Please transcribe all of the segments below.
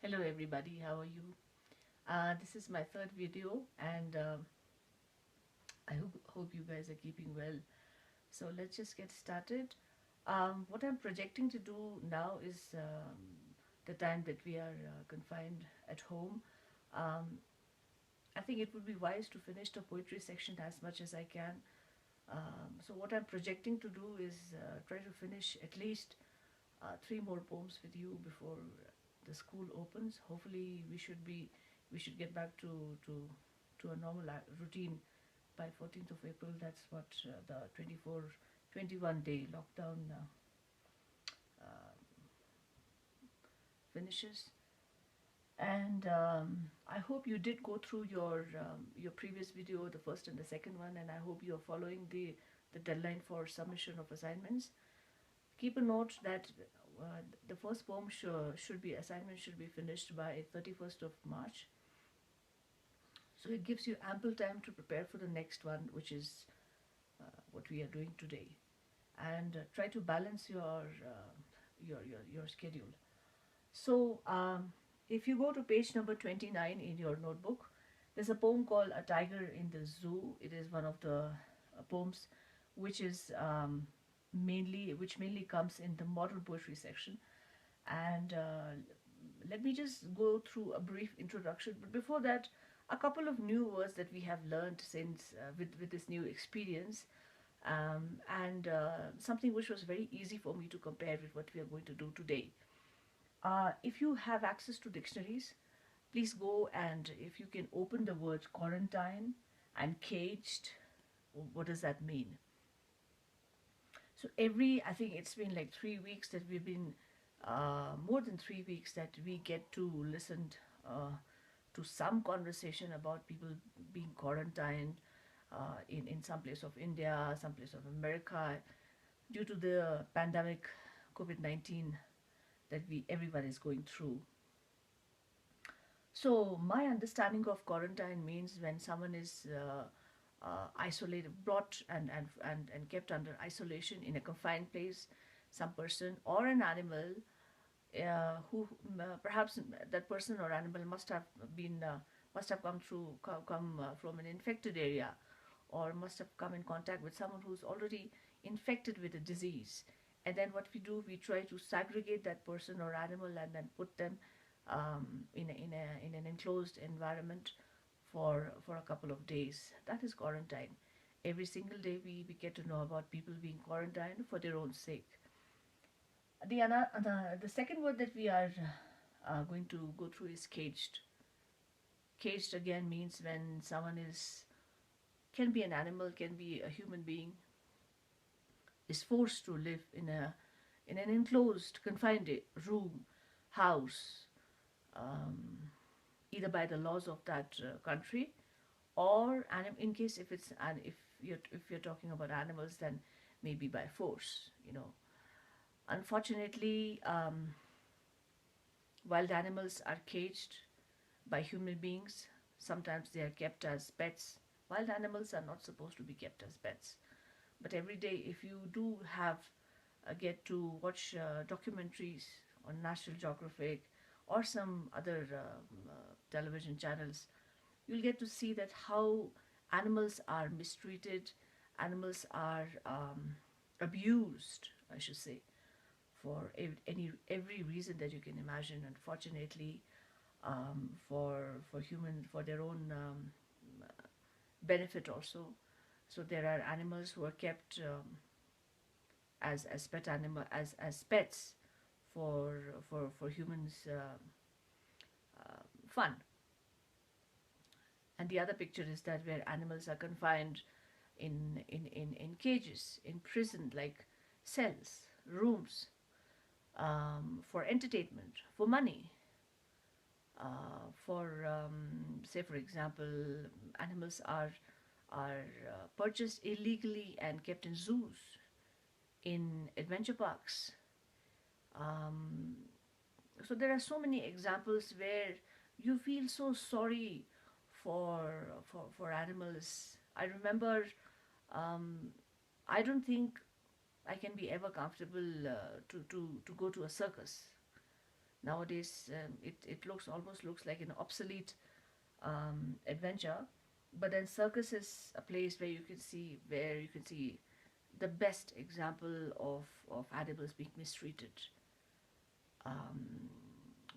Hello everybody, how are you? This is my third video and I hope you guys are keeping well. So let's just get started. What I'm projecting to do now is the time that we are confined at home. Um, I think it would be wise to finish the poetry section as much as I can. So what I'm projecting to do is try to finish at least three more poems with you before the school opens. Hopefully, we should get back to a normal routine by 14th of April. That's what the 21 day lockdown uh, finishes. And I hope you did go through your previous video, the first and the second one, and I hope you are following the deadline for submission of assignments. Keep a note that the first poem should be assignment should be finished by 31st of March. So it gives you ample time to prepare for the next one, which is what we are doing today, and try to balance your schedule. So if you go to page number 29 in your notebook, there's a poem called "A Tiger in the Zoo." It is one of the poems which is mainly comes in the modern poetry section. And let me just go through a brief introduction. But before that, a couple of new words that we have learned since with this new experience, and something which was very easy for me to compare with what we are going to do today. If you have access to dictionaries, please go, and if you can open the words quarantine and caged, what does that mean? So I think it's been like 3 weeks that we've been, more than 3 weeks that we get to listen uh, to some conversation about people being quarantined in some place of India, some place of America, due to the pandemic COVID-19 that everyone is going through. So my understanding of quarantine means when someone is isolated, brought and kept under isolation in a confined place, some person or an animal who perhaps that person or animal must have come from an infected area, or must have come in contact with someone who's already infected with a disease. And then what we do, we try to segregate that person or animal and then put them in an enclosed environment for a couple of days. That is quarantine. Every single day we get to know about people being quarantined for their own sake. The second word that we are going to go through is caged. Caged again means when someone can be an animal, can be a human being, is forced to live in an enclosed, confined room, house, um, either by the laws of that country, or in case if it's and if you're talking about animals, then maybe by force. Unfortunately, wild animals are caged by human beings. Sometimes they are kept as pets. Wild animals are not supposed to be kept as pets. But every day, if you do have get to watch documentaries on National Geographic or some other television channels, you'll get to see that how animals are mistreated, animals are abused, I should say, for every reason that you can imagine. Unfortunately, for their own benefit also. So there are animals who are kept as pet animal as pets for humans fun. And the other picture is that where animals are confined in cages, in prison, like cells, rooms, for entertainment, for money, for say for example, animals are purchased illegally and kept in zoos, in adventure parks. Um, so there are so many examples where you feel so sorry for animals. I remember, um, I don't think I can be ever comfortable to go to a circus. Nowadays, it looks almost looks like an obsolete adventure. But then Circus is a place where you can see the best example of animals being mistreated um,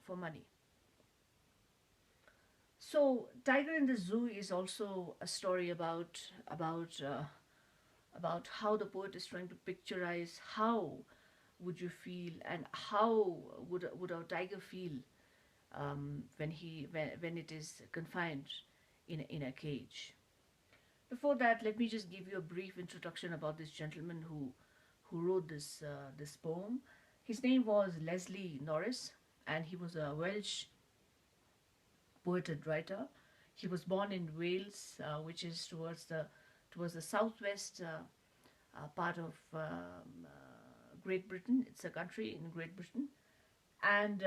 for money. So Tiger in the Zoo is also a story about how the poet is trying to picturize how would you feel and how would our tiger feel when it is confined in a cage. Before that, let me just give you a brief introduction about this gentleman who wrote this poem. His name was Leslie Norris, and he was a Welsh poet and writer. He was born in Wales, which is towards the southwest part of Great Britain. It's a country in Great Britain, and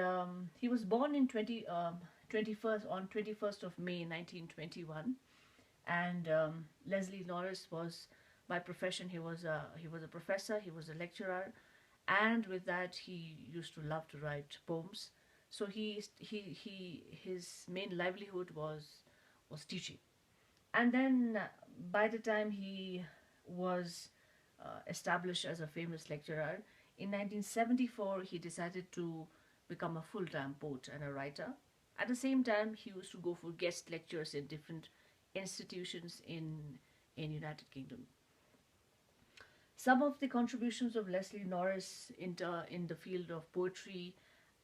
he was born in 21st of May 1921. And Leslie Norris was, by profession, he was a professor, he was a lecturer, and with that he used to love to write poems. So his main livelihood was teaching. And then by the time he was established as a famous lecturer, in 1974 he decided to become a full-time poet and a writer. At the same time, he used to go for guest lectures in different institutions in United Kingdom. Some of the contributions of Leslie Norris in the field of poetry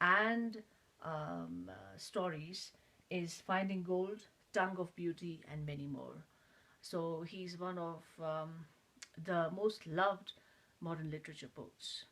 and stories is Finding Gold, Tongue of Beauty, and many more. So he's one of the most loved modern literature poets.